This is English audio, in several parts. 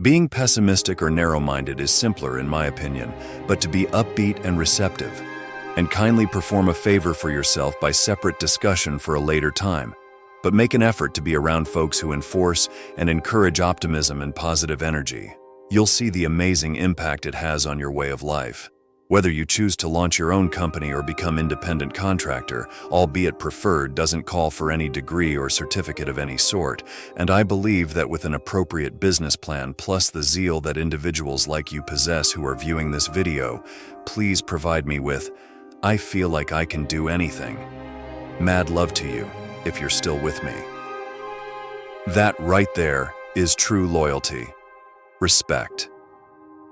Being pessimistic or narrow-minded is simpler in my opinion, but to be upbeat and receptive. And kindly perform a favor for yourself by separate discussion for a later time, but make an effort to be around folks who enforce and encourage optimism and positive energy. You'll see the amazing impact it has on your way of life. Whether you choose to launch your own company or become independent contractor, albeit preferred, doesn't call for any degree or certificate of any sort, and I believe that with an appropriate business plan plus the zeal that individuals like you possess who are viewing this video, please provide me with, I feel like I can do anything. Mad love to you, if you're still with me. That right there is true loyalty. Respect.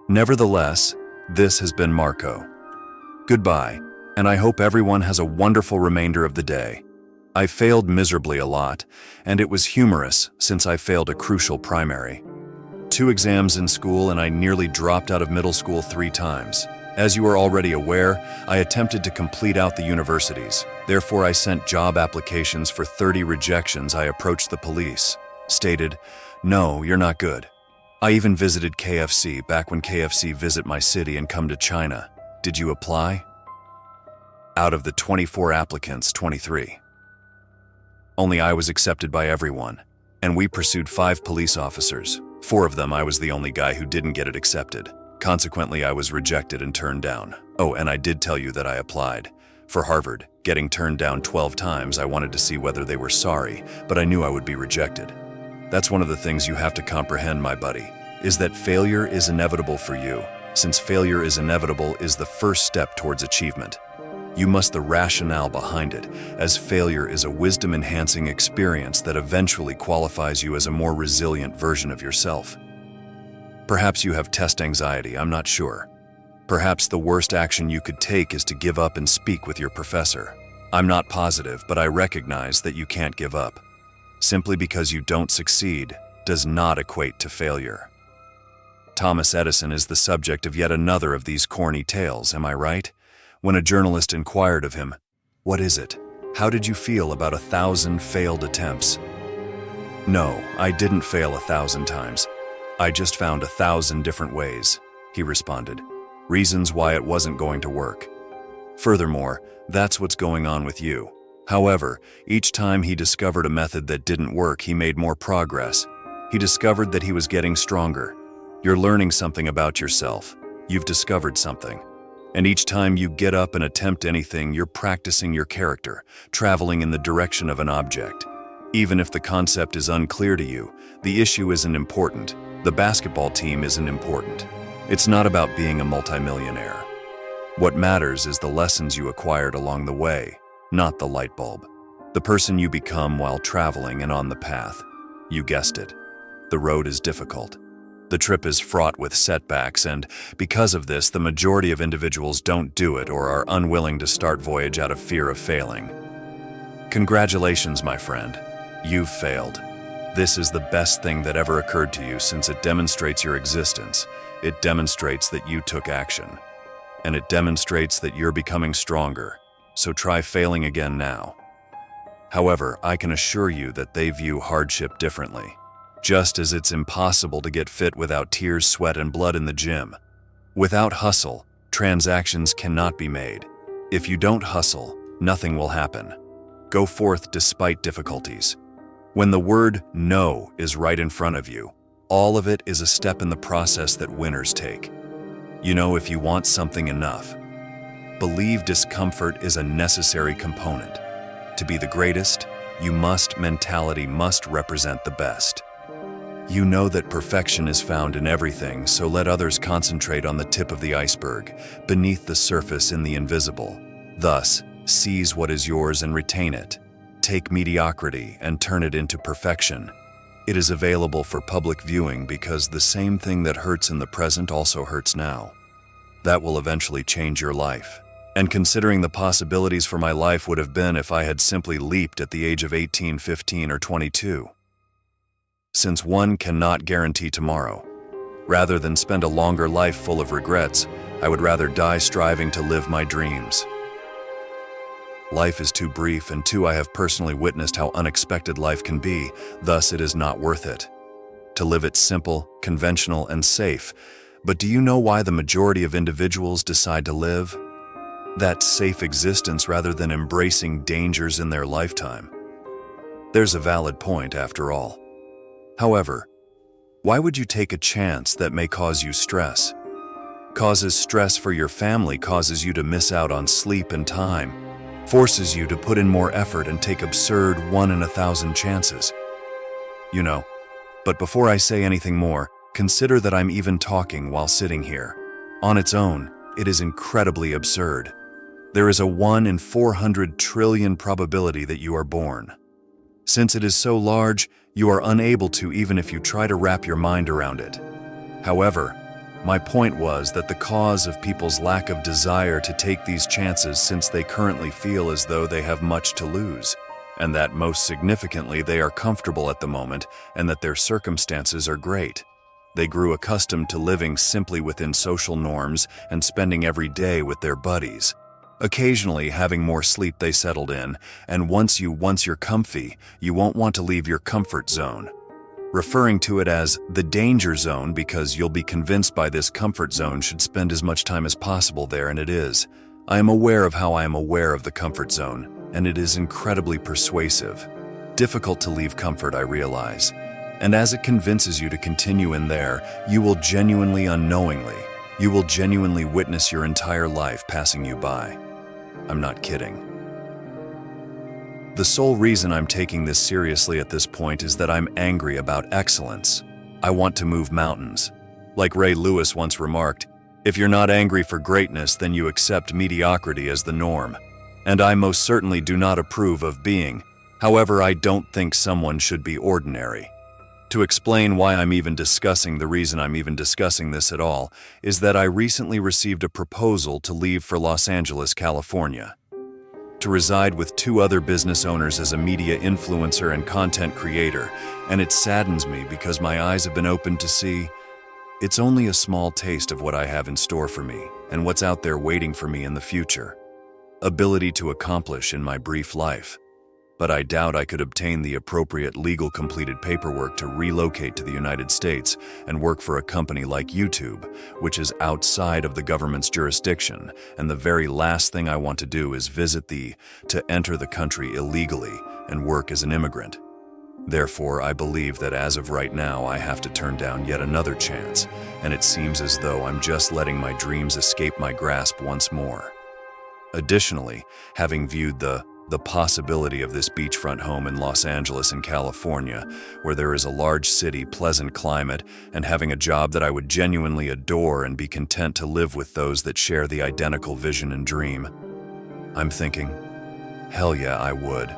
Nevertheless, this has been Marco. Goodbye, and I hope everyone has a wonderful remainder of the day. I failed miserably a lot, and it was humorous since I failed a crucial primary. 2 exams in school, and I nearly dropped out of middle school 3 times. As you are already aware, I attempted to complete out the universities. Therefore, I sent job applications for 30 rejections. I approached the police, stated, "No, you're not good." I even visited KFC back when KFC visit my city and come to China. Did you apply? Out of the 24 applicants, 23. Only I was accepted by everyone, and we pursued 5 police officers. 4 of them I was the only guy who didn't get it accepted. Consequently, I was rejected and turned down. Oh, and I did tell you that I applied. For Harvard, getting turned down 12 times, I wanted to see whether they were sorry, but I knew I would be rejected. That's one of the things you have to comprehend, my buddy, is that failure is inevitable for you, since failure is inevitable is the first step towards achievement. You must the rationale behind it, as failure is a wisdom-enhancing experience that eventually qualifies you as a more resilient version of yourself. Perhaps you have test anxiety, I'm not sure. Perhaps the worst action you could take is to give up and speak with your professor. I'm not positive, but I recognize that you can't give up. Simply because you don't succeed does not equate to failure. Thomas Edison is the subject of yet another of these corny tales, am I right? When a journalist inquired of him, "What is it? How did you feel about 1,000 failed attempts?" "No, I didn't fail 1,000 times. I just found 1,000 different ways," he responded. Reasons why it wasn't going to work. Furthermore, that's what's going on with you. However, each time he discovered a method that didn't work, he made more progress. He discovered that he was getting stronger. You're learning something about yourself. You've discovered something. And each time you get up and attempt anything, you're practicing your character, traveling in the direction of an object. Even if the concept is unclear to you, the issue isn't important. The basketball team isn't important. It's not about being a multimillionaire. What matters is the lessons you acquired along the way, not the light bulb. The person you become while traveling and on the path. You guessed it. The road is difficult. The trip is fraught with setbacks, and because of this, the majority of individuals don't do it or are unwilling to start voyage out of fear of failing. Congratulations, my friend. You've failed. This is the best thing that ever occurred to you, since it demonstrates your existence. It demonstrates that you took action. And it demonstrates that you're becoming stronger. So try failing again now. However, I can assure you that they view hardship differently. Just as it's impossible to get fit without tears, sweat, and blood in the gym. Without hustle, transactions cannot be made. If you don't hustle, nothing will happen. Go forth despite difficulties. When the word no is right in front of you, all of it is a step in the process that winners take. You know, if you want something enough, believe discomfort is a necessary component. To be the greatest, mentality must represent the best. You know that perfection is found in everything, so let others concentrate on the tip of the iceberg, beneath the surface in the invisible. Thus, seize what is yours and retain it. Take mediocrity and turn it into perfection. It is available for public viewing because the same thing that hurts in the present also hurts now. That will eventually change your life. And considering the possibilities for my life would have been if I had simply leaped at the age of 18, 15, or 22. Since one cannot guarantee tomorrow, rather than spend a longer life full of regrets, I would rather die striving to live my dreams. Life is too brief, and I have personally witnessed how unexpected life can be, thus it is not worth it. to live it simple, conventional, and safe. But do you know why the majority of individuals decide to live that safe existence rather than embracing dangers in their lifetime? There's a valid point after all. However, why would you take a chance that may cause you stress? Causes stress for your family, causes you to miss out on sleep and time, forces you to put in more effort and take absurd 1 in 1,000 chances. But before I say anything more, consider that I'm even talking while sitting here. On its own, it is incredibly absurd. There is a 1 in 400 trillion probability that you are born. Since it is so large, you are unable to even if you try to wrap your mind around it. However, my point was that the cause of people's lack of desire to take these chances since they currently feel as though they have much to lose, and that most significantly they are comfortable at the moment and that their circumstances are great. They grew accustomed to living simply within social norms and spending every day with their buddies. Occasionally having more sleep they settled in, and once you're comfy, you won't want to leave your comfort zone. Referring to it as the danger zone because you'll be convinced by this comfort zone should spend as much time as possible there, and it is. I am aware of how I am aware of the comfort zone, and it is incredibly persuasive. Difficult to leave comfort, I realize. And as it convinces you to continue in there, you will genuinely witness your entire life passing you by. I'm not kidding. The sole reason I'm taking this seriously at this point is that I'm angry about excellence. I want to move mountains. Like Ray Lewis once remarked, if you're not angry for greatness, then you accept mediocrity as the norm. And I most certainly do not approve of being. However, I don't think someone should be ordinary. To explain why the reason I'm even discussing this at all, is that I recently received a proposal to leave for Los Angeles, California, to reside with 2 other business owners as a media influencer and content creator, and it saddens me because my eyes have been opened to see it's only a small taste of what I have in store for me and what's out there waiting for me in the future. Ability to accomplish in my brief life. But I doubt I could obtain the appropriate legal completed paperwork to relocate to the United States and work for a company like YouTube, which is outside of the government's jurisdiction, and the very last thing I want to do is to enter the country illegally and work as an immigrant. Therefore, I believe that as of right now, I have to turn down yet another chance, and it seems as though I'm just letting my dreams escape my grasp once more. Additionally, having viewed the possibility of this beachfront home in Los Angeles in California, where there is a large city, pleasant climate, and having a job that I would genuinely adore and be content to live with those that share the identical vision and dream, I'm thinking, hell yeah, I would.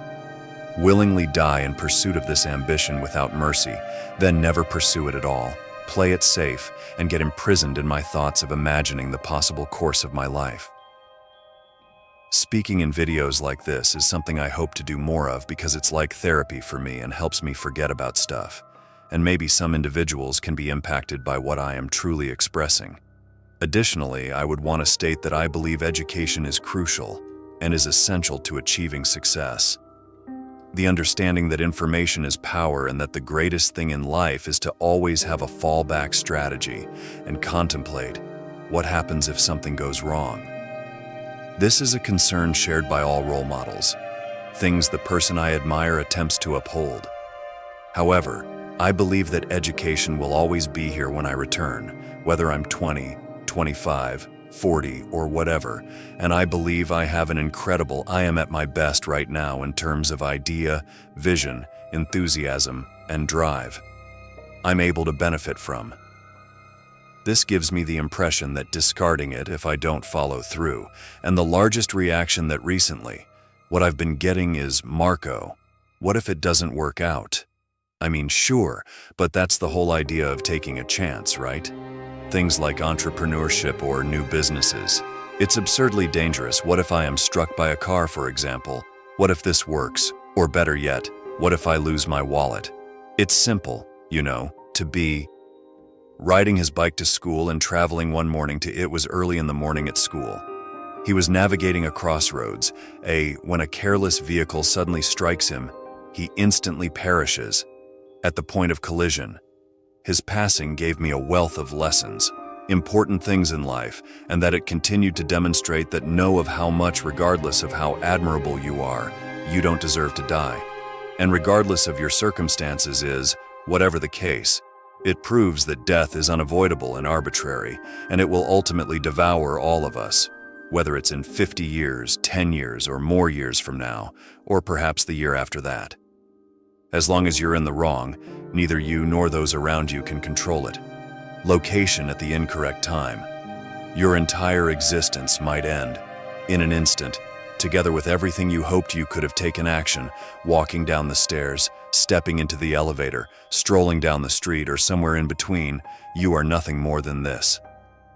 Willingly die in pursuit of this ambition without mercy, then never pursue it at all, play it safe, and get imprisoned in my thoughts of imagining the possible course of my life. Speaking in videos like this is something I hope to do more of because it's like therapy for me and helps me forget about stuff. And maybe some individuals can be impacted by what I am truly expressing. Additionally, I would want to state that I believe education is crucial and is essential to achieving success. The understanding that information is power and that the greatest thing in life is to always have a fallback strategy and contemplate what happens if something goes wrong. This is a concern shared by all role models, things the person I admire attempts to uphold. However, I believe that education will always be here when I return, whether I'm 20, 25, 40, or whatever, and I believe I am at my best right now in terms of idea, vision, enthusiasm, and drive. I'm able to benefit from. This gives me the impression that discarding it if I don't follow through, and the largest reaction that recently, what I've been getting is, Marco, what if it doesn't work out? I mean, sure, but that's the whole idea of taking a chance, right? Things like entrepreneurship or new businesses. It's absurdly dangerous. What if I am struck by a car, for example? What if this works? Or better yet, what if I lose my wallet? It's simple, to be riding his bike to school and traveling one morning it was early in the morning at school. He was navigating a crossroads. When a careless vehicle suddenly strikes him, he instantly perishes at the point of collision. His passing gave me a wealth of lessons, important things in life, and that it continued to demonstrate that know of how much, regardless of how admirable you are, you don't deserve to die. And regardless of your circumstances is, whatever the case, it proves that death is unavoidable and arbitrary, and it will ultimately devour all of us, whether it's in 50 years, 10 years, or more years from now, or perhaps the year after that. As long as you're in the wrong, neither you nor those around you can control it. Location at the incorrect time. Your entire existence might end, in an instant, together with everything you hoped you could have taken action, walking down the stairs, stepping into the elevator, strolling down the street, or somewhere in between. You are nothing more than this.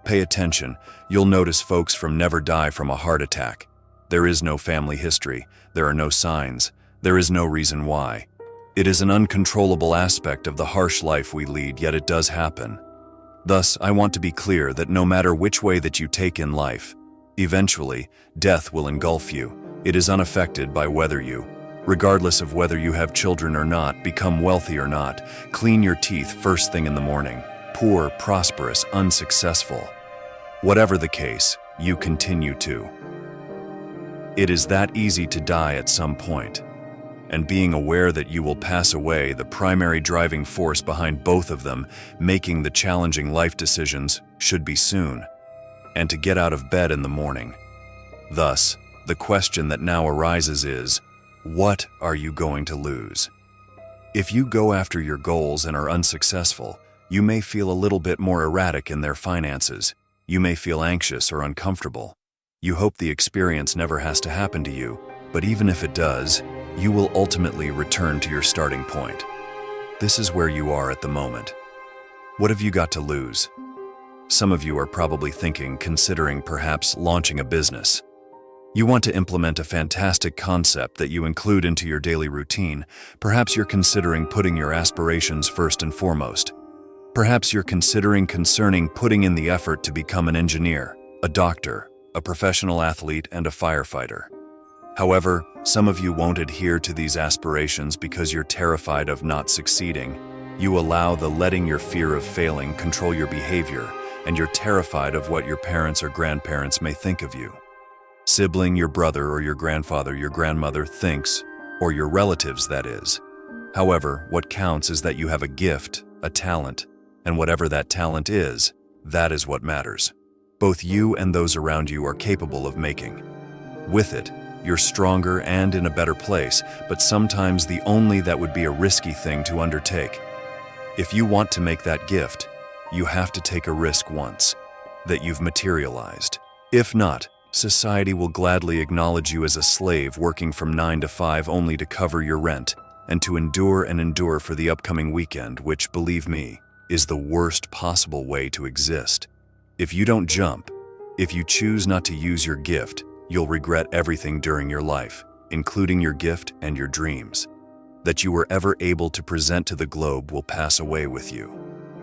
Pay attention. You'll notice folks from never die from a heart attack. There is no family history. There are no signs. There is no reason why. It is an uncontrollable aspect of the harsh life we lead, yet it does happen. Thus, I want to be clear that no matter which way that you take in life, eventually, death will engulf you. It is unaffected by whether you, regardless of whether you have children or not, become wealthy or not, clean your teeth first thing in the morning, poor, prosperous, unsuccessful. Whatever the case, you continue to. It is that easy to die at some point. And being aware that you will pass away, the primary driving force behind both of them, making the challenging life decisions, should be soon, and to get out of bed in the morning. Thus, the question that now arises is, what are you going to lose? If you go after your goals and are unsuccessful, you may feel a little bit more erratic in their finances. You may feel anxious or uncomfortable. You hope the experience never has to happen to you, but even if it does, you will ultimately return to your starting point. This is where you are at the moment. What have you got to lose? Some of you are probably considering perhaps launching a business. You want to implement a fantastic concept that you include into your daily routine. Perhaps you're considering putting your aspirations first and foremost. Perhaps you're considering putting in the effort to become an engineer, a doctor, a professional athlete, and a firefighter. However, some of you won't adhere to these aspirations because you're terrified of not succeeding. You allow letting your fear of failing control your behavior, and you're terrified of what your parents or grandparents may think of you. Sibling, your brother or your grandfather, your grandmother thinks, or your relatives, that is. However, what counts is that you have a gift, a talent, and whatever that talent is, that is what matters. Both you and those around you are capable of making. With it, you're stronger and in a better place, but sometimes that would be a risky thing to undertake. If you want to make that gift, you have to take a risk once, that you've materialized. If not, society will gladly acknowledge you as a slave working from 9 to 5 only to cover your rent, and to endure for the upcoming weekend, which, believe me, is the worst possible way to exist. If you don't jump, if you choose not to use your gift, you'll regret everything during your life, including your gift and your dreams. That you were ever able to present to the globe will pass away with you.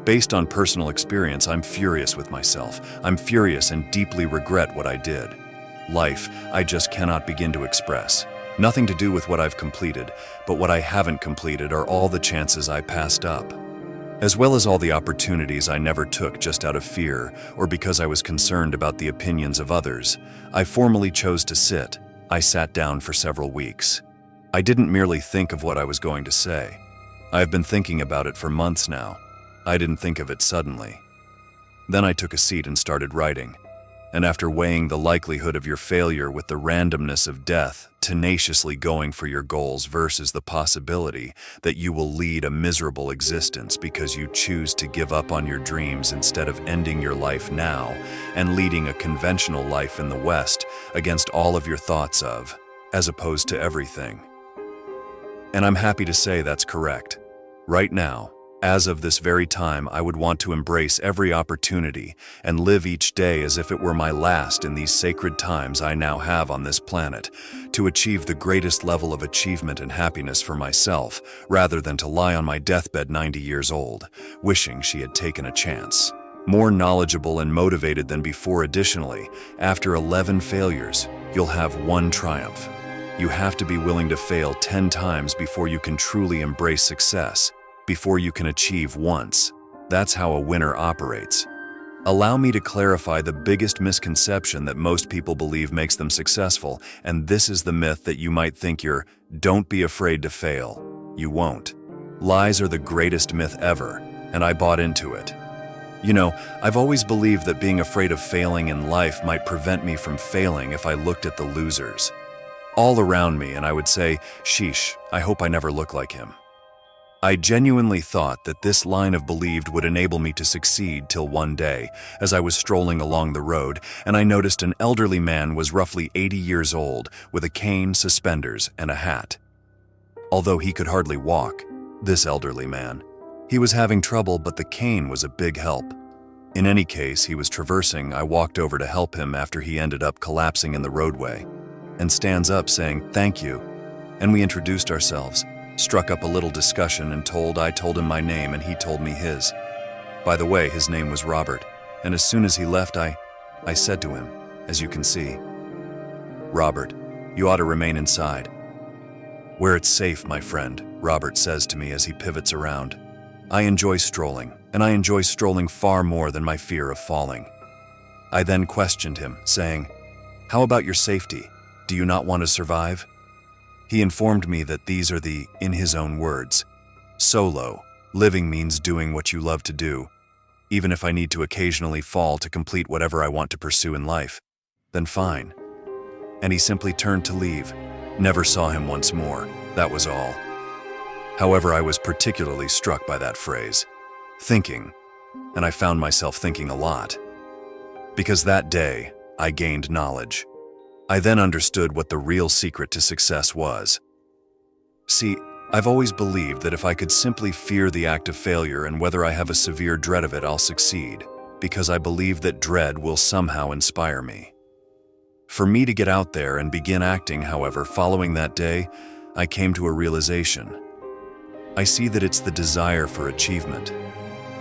Based on personal experience, I'm furious with myself. I'm furious and deeply regret what I did. Life, I just cannot begin to express. Nothing to do with what I've completed, but what I haven't completed are all the chances I passed up, as well as all the opportunities I never took just out of fear or because I was concerned about the opinions of others. I formally chose to sit. I sat down for several weeks. I didn't merely think of what I was going to say. I've been thinking about it for months now. I didn't think of it suddenly. Then I took a seat and started writing. And after weighing the likelihood of your failure with the randomness of death, tenaciously going for your goals versus the possibility that you will lead a miserable existence because you choose to give up on your dreams instead of ending your life now and leading a conventional life in the West against all of your thoughts of, as opposed to everything. And I'm happy to say that's correct. Right now, as of this very time, I would want to embrace every opportunity and live each day as if it were my last in these sacred times I now have on this planet, to achieve the greatest level of achievement and happiness for myself, rather than to lie on my deathbed 90 years old, wishing she had taken a chance. More knowledgeable and motivated than before. Additionally, after 11 failures, you'll have one triumph. You have to be willing to fail 10 times before you can truly embrace success. Before you can achieve once, That's how a winner operates. Allow me to clarify the biggest misconception that most people believe makes them successful, and this is the myth that you might think you're, don't be afraid to fail. You won't. Lies are the greatest myth ever, and I bought into it. You know, I've always believed that being afraid of failing in life might prevent me from failing if I looked at the losers all around me, and I would say, sheesh, I hope I never look like him. I genuinely thought that this line of belief would enable me to succeed till one day, as I was strolling along the road, and I noticed an elderly man was roughly 80 years old, with a cane, suspenders, and a hat. Although he could hardly walk, this elderly man, he was having trouble, but the cane was a big help. In any case, he was traversing. I walked over to help him after he ended up collapsing in the roadway, and stands up saying, "Thank you." And we introduced ourselves, struck up a little discussion, and I told him my name and he told me his. By the way, his name was Robert, and as soon as he left, I said to him, as you can see, "Robert, you ought to remain inside." "Where it's safe, my friend," Robert says to me as he pivots around. I enjoy strolling, and I enjoy strolling far more than my fear of falling. I then questioned him, saying, "How about your safety? Do you not want to survive?" He informed me that these are in his own words, "Solo, living means doing what you love to do. Even if I need to occasionally fall to complete whatever I want to pursue in life, then fine." And he simply turned to leave. Never saw him once more, that was all. However, I was particularly struck by that phrase, thinking, and I found myself thinking a lot. Because that day, I gained knowledge. I then understood what the real secret to success was. See, I've always believed that if I could simply fear the act of failure and whether I have a severe dread of it, I'll succeed, because I believe that dread will somehow inspire me. For me to get out there and begin acting, however, following that day, I came to a realization. I see that it's the desire for achievement.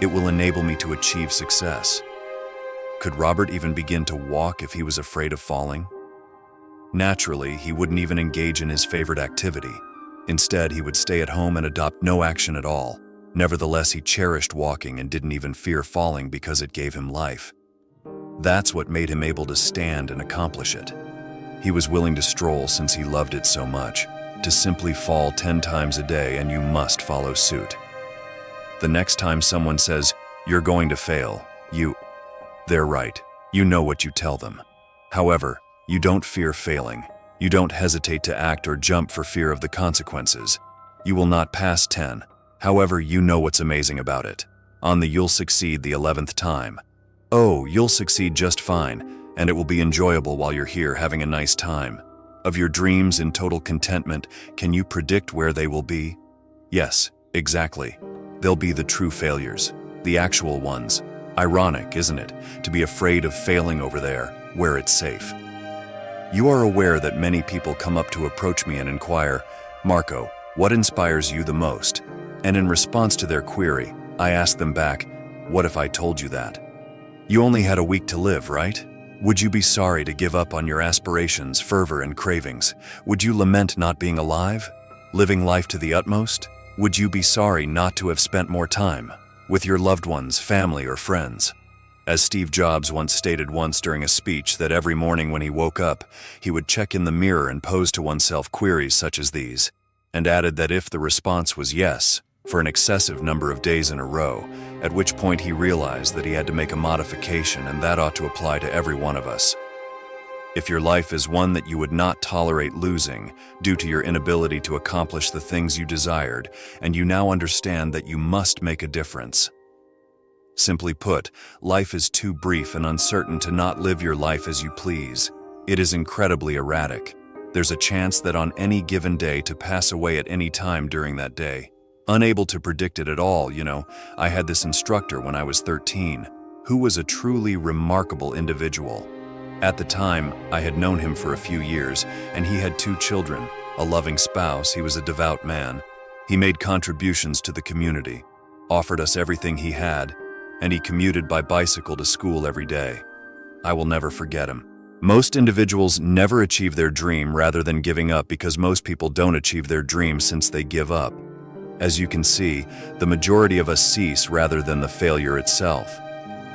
It will enable me to achieve success. Could Robert even begin to walk if he was afraid of falling? Naturally, he wouldn't even engage in his favorite activity. Instead, he would stay at home and adopt no action at all. Nevertheless, he cherished walking and didn't even fear falling because it gave him life. That's what made him able to stand and accomplish it. He was willing to stroll since he loved it so much, to simply fall 10 times a day, and you must follow suit. The next time someone says, "You're going to fail," they're right. You know what you tell them. However, you don't fear failing. You don't hesitate to act or jump for fear of the consequences. You will not pass 10. However, you know what's amazing about it. You'll succeed the 11th time. Oh, you'll succeed just fine, and it will be enjoyable while you're here having a nice time. Of your dreams in total contentment, can you predict where they will be? Yes, exactly. They'll be the true failures, the actual ones. Ironic, isn't it, to be afraid of failing over there, where it's safe. You are aware that many people come up to approach me and inquire, "Marco, what inspires you the most?" And in response to their query, I ask them back, "What if I told you that? You only had a week to live, right? Would you be sorry to give up on your aspirations, fervor, and cravings? Would you lament not being alive? Living life to the utmost? Would you be sorry not to have spent more time with your loved ones, family, or friends?" As Steve Jobs once stated during a speech that every morning when he woke up, he would check in the mirror and pose to oneself queries such as these, and added that if the response was yes, for an excessive number of days in a row, at which point he realized that he had to make a modification, and that ought to apply to every one of us. If your life is one that you would not tolerate losing due to your inability to accomplish the things you desired, and you now understand that you must make a difference. Simply put, life is too brief and uncertain to not live your life as you please. It is incredibly erratic. There's a chance that on any given day to pass away at any time during that day. Unable to predict it at all, I had this instructor when I was 13, who was a truly remarkable individual. At the time, I had known him for a few years, and he had 2 children, a loving spouse. He was a devout man. He made contributions to the community, offered us everything he had, and he commuted by bicycle to school every day. I will never forget him. Most individuals never achieve their dream rather than giving up, because most people don't achieve their dream since they give up. As you can see, the majority of us cease rather than the failure itself.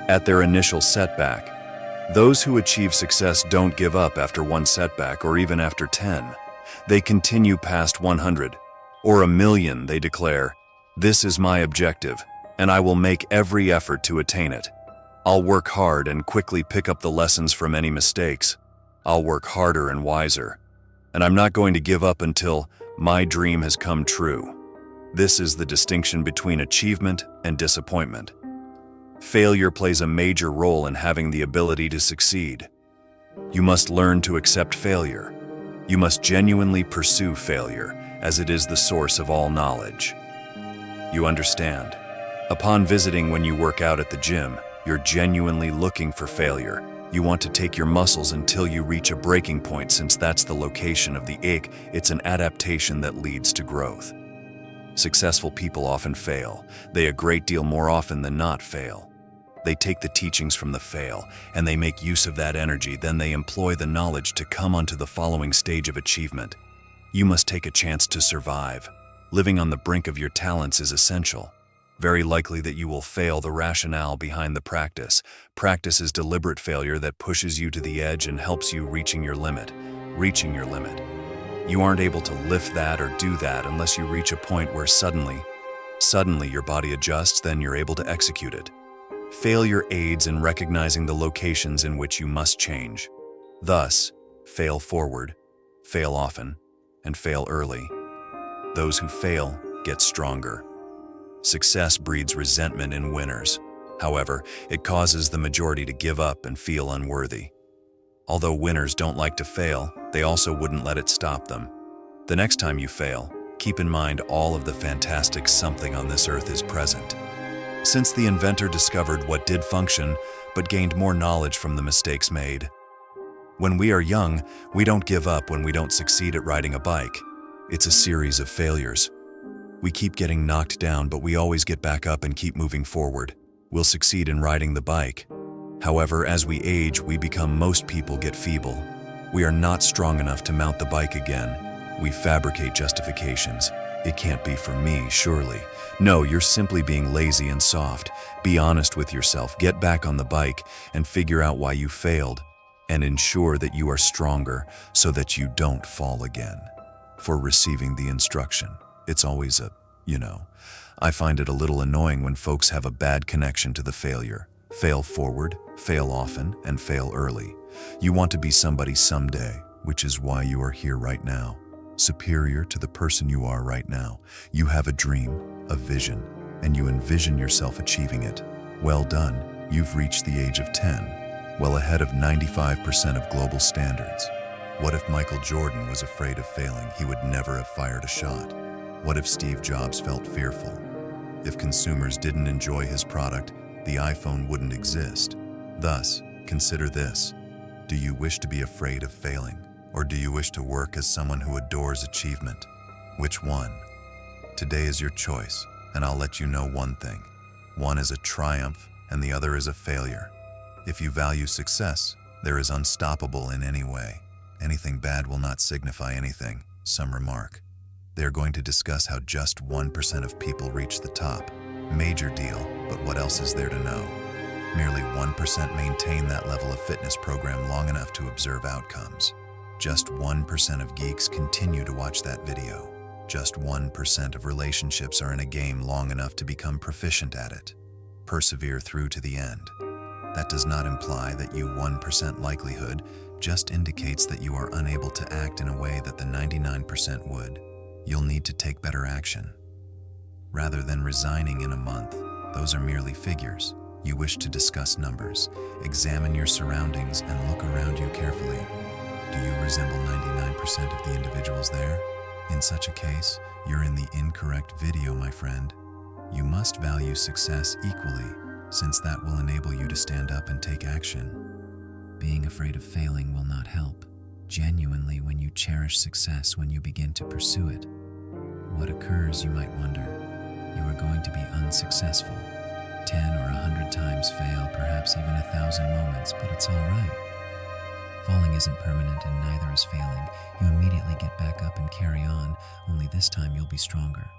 At their initial setback, those who achieve success don't give up after one setback or even after 10. They continue past 100 or 1,000,000. They declare, "This is my objective, and I will make every effort to attain it. I'll work hard and quickly pick up the lessons from any mistakes. I'll work harder and wiser. And I'm not going to give up until my dream has come true." This is the distinction between achievement and disappointment. Failure plays a major role in having the ability to succeed. You must learn to accept failure. You must genuinely pursue failure, as it is the source of all knowledge. You understand? Upon visiting when you work out at the gym, you're genuinely looking for failure. You want to take your muscles until you reach a breaking point, since that's the location of the ache. It's an adaptation that leads to growth. Successful people often fail. They a great deal more often than not fail. They take the teachings from the fail, and they make use of that energy. Then they employ the knowledge to come onto the following stage of achievement. You must take a chance to survive. Living on the brink of your talents is essential. Very likely that you will fail. The rationale behind the practice. Practice is deliberate failure that pushes you to the edge and helps you reaching your limit. Reaching your limit. You aren't able to lift that or do that unless you reach a point where suddenly your body adjusts, then you're able to execute it. Failure aids in recognizing the locations in which you must change. Thus, fail forward, fail often, and fail early. Those who fail get stronger. Success breeds resentment in winners. However, it causes the majority to give up and feel unworthy. Although winners don't like to fail, they also wouldn't let it stop them. The next time you fail, keep in mind all of the fantastic something on this earth is present. Since the inventor discovered what did function, but gained more knowledge from the mistakes made. When we are young, we don't give up when we don't succeed at riding a bike. It's a series of failures. We keep getting knocked down, but we always get back up and keep moving forward. We'll succeed in riding the bike. However, as we age, most people get feeble. We are not strong enough to mount the bike again. We fabricate justifications. It can't be for me, surely. No, you're simply being lazy and soft. Be honest with yourself, get back on the bike, and figure out why you failed, and ensure that you are stronger so that you don't fall again. For receiving the instruction, it's always I find it a little annoying when folks have a bad connection to the failure. Fail forward, fail often, and fail early. You want to be somebody someday, which is why you are here right now. Superior to the person you are right now. You have a dream, a vision, and you envision yourself achieving it. Well done, you've reached the age of 10, well ahead of 95% of global standards. What if Michael Jordan was afraid of failing? He would never have fired a shot. What if Steve Jobs felt fearful? If consumers didn't enjoy his product, the iPhone wouldn't exist. Thus, consider this. Do you wish to be afraid of failing? Or do you wish to work as someone who adores achievement? Which one? Today is your choice, and I'll let you know one thing. One is a triumph, and the other is a failure. If you value success, there is unstoppable in any way. Anything bad will not signify anything, some remark. They are going to discuss how just 1% of people reach the top. Major deal, but what else is there to know? Merely 1% maintain that level of fitness program long enough to observe outcomes. Just 1% of geeks continue to watch that video. Just 1% of relationships are in a game long enough to become proficient at it. Persevere through to the end. That does not imply that you 1% likelihood, just indicates that you are unable to act in a way that the 99% would. You'll need to take better action. Rather than resigning in a month, those are merely figures. You wish to discuss numbers. Examine your surroundings and look around you carefully. Do you resemble 99% of the individuals there? In such a case, you're in the incorrect video, my friend. You must value success equally, since that will enable you to stand up and take action. Being afraid of failing will not help. Genuinely, when you cherish success, when you begin to pursue it. What occurs, you might wonder? You are going to be unsuccessful. 10 or 100 times fail, perhaps even 1,000 moments, but it's all right. Falling isn't permanent and neither is failing. You immediately get back up and carry on, only this time you'll be stronger.